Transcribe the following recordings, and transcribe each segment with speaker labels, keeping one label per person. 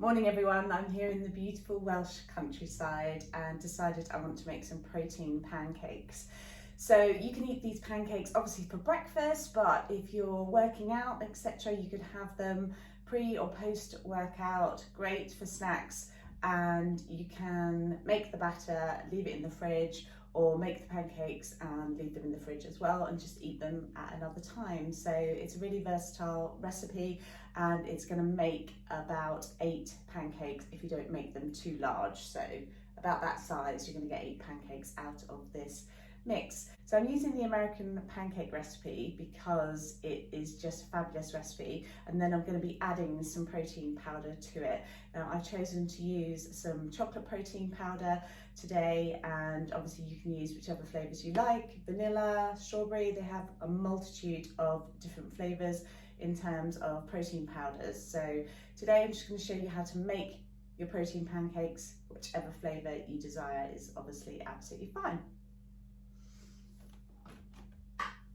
Speaker 1: Morning everyone, I'm here in the beautiful Welsh countryside and decided I want to make some protein pancakes. So you can eat these pancakes obviously for breakfast, but if you're working out, etc., you could have them pre or post workout, great for snacks, and you can make the batter, leave it in the fridge, or make the pancakes and leave them in the fridge as well and just eat them at another time. So it's a really versatile recipe and it's going to make about 8 pancakes if you don't make them too large. So about that size, you're going to get 8 pancakes out of this mix. So I'm using the American pancake recipe because it is just a fabulous recipe, and then I'm going to be adding some protein powder to it. Now I've chosen to use some chocolate protein powder today, and obviously you can use whichever flavors you like, vanilla, strawberry. They have a multitude of different flavors in terms of protein powders. So today I'm just going to show you how to make your protein pancakes. Whichever flavor you desire is obviously absolutely fine.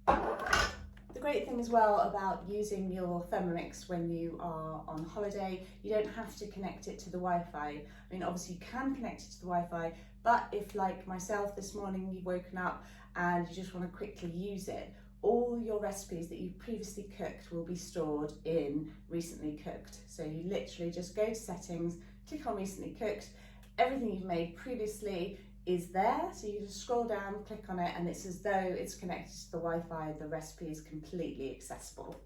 Speaker 1: The great thing as well about using your Thermomix when you are on holiday, you don't have to connect it to the Wi-Fi. I mean, obviously you can connect it to the Wi-Fi, but if, like myself this morning, you've woken up and you just want to quickly use it, all your recipes that you've previously cooked will be stored in recently cooked. So you literally just go to settings, click on recently cooked, everything you've made previously is there, so you just scroll down, click on it, and it's as though it's connected to the Wi-Fi. The recipe is completely accessible.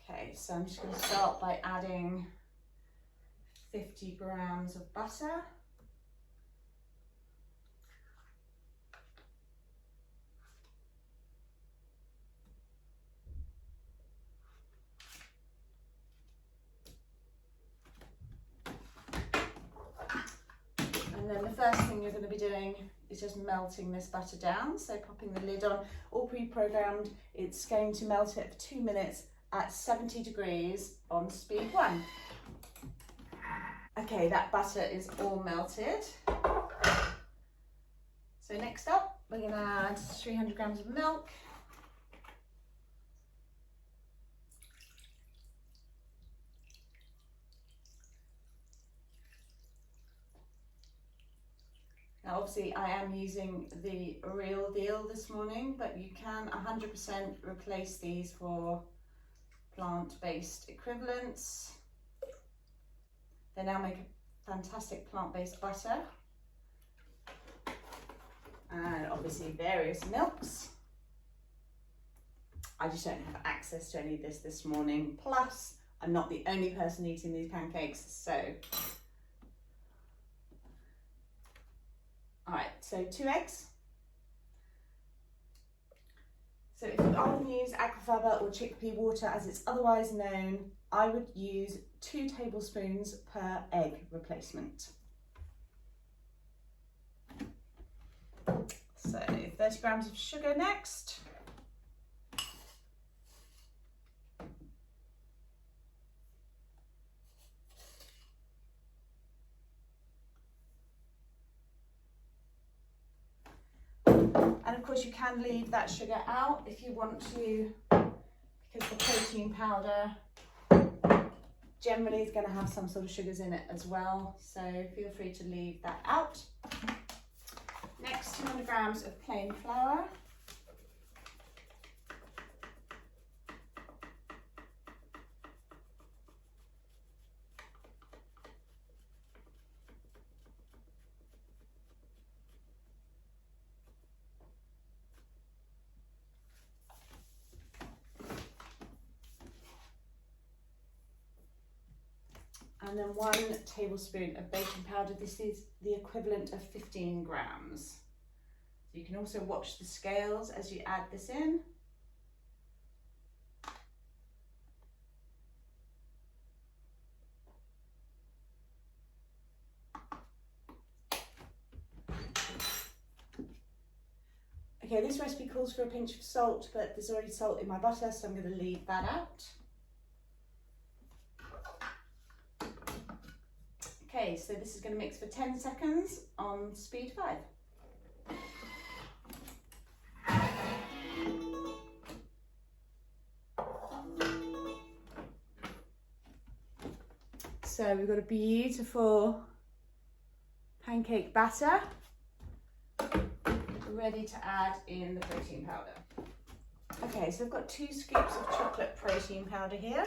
Speaker 1: Okay, so I'm just going to start by adding 50 grams of butter. And then the first thing you're going to be doing is just melting this butter down. So popping the lid on, all pre-programmed. It's going to melt it for 2 minutes at 70 degrees on speed 1. Okay, that butter is all melted. So next up, we're going to add 300 grams of milk. Now obviously I am using the real deal this morning, but you can 100% replace these for plant-based equivalents. They now make a fantastic plant-based butter. And obviously various milks. I just don't have access to any of this morning. Plus, I'm not the only person eating these pancakes, so. All right, so 2 eggs. So if you either use aquafaba or chickpea water as it's otherwise known, I would use 2 tablespoons per egg replacement. So 30 grams of sugar next. And of course you can leave that sugar out if you want to, because the protein powder generally is going to have some sort of sugars in it as well. So feel free to leave that out. Next, 200 grams of plain flour. And then 1 tablespoon of baking powder. This is the equivalent of 15 grams. So you can also watch the scales as you add this in. Okay, this recipe calls for a pinch of salt, but there's already salt in my butter, so I'm going to leave that out. Okay, so this is going to mix for 10 seconds on speed 5. So we've got a beautiful pancake batter ready to add in the protein powder. Okay, so I've got 2 scoops of chocolate protein powder here.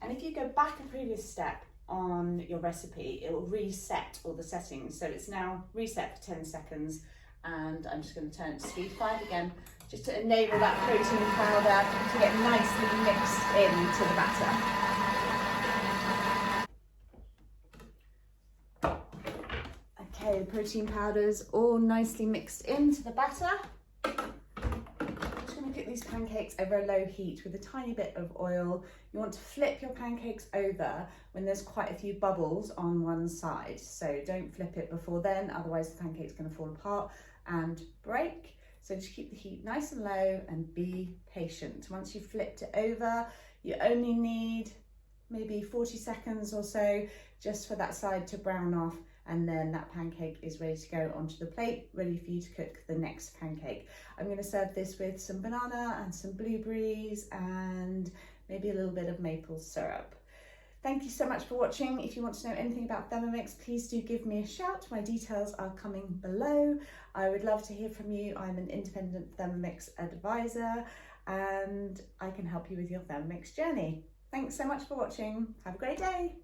Speaker 1: And if you go back a previous step on your recipe, it will reset all the settings. So it's now reset for 10 seconds, and I'm just going to turn it to speed 5 again, just to enable that protein powder to get nicely mixed into the batter. Okay, the protein powder's all nicely mixed into the batter. Cook these pancakes over a low heat with a tiny bit of oil. You want to flip your pancakes over when there's quite a few bubbles on one side. So don't flip it before then, otherwise the pancake's going to fall apart and break. So just keep the heat nice and low and be patient. Once you've flipped it over, you only need maybe 40 seconds or so just for that side to brown off, and then that pancake is ready to go onto the plate, ready for you to cook the next pancake. I'm going to serve this with some banana and some blueberries and maybe a little bit of maple syrup. Thank you so much for watching. If you want to know anything about Thermomix, please do give me a shout. My details are coming below. I would love to hear from you. I'm an independent Thermomix advisor and I can help you with your Thermomix journey. Thanks so much for watching. Have a great day.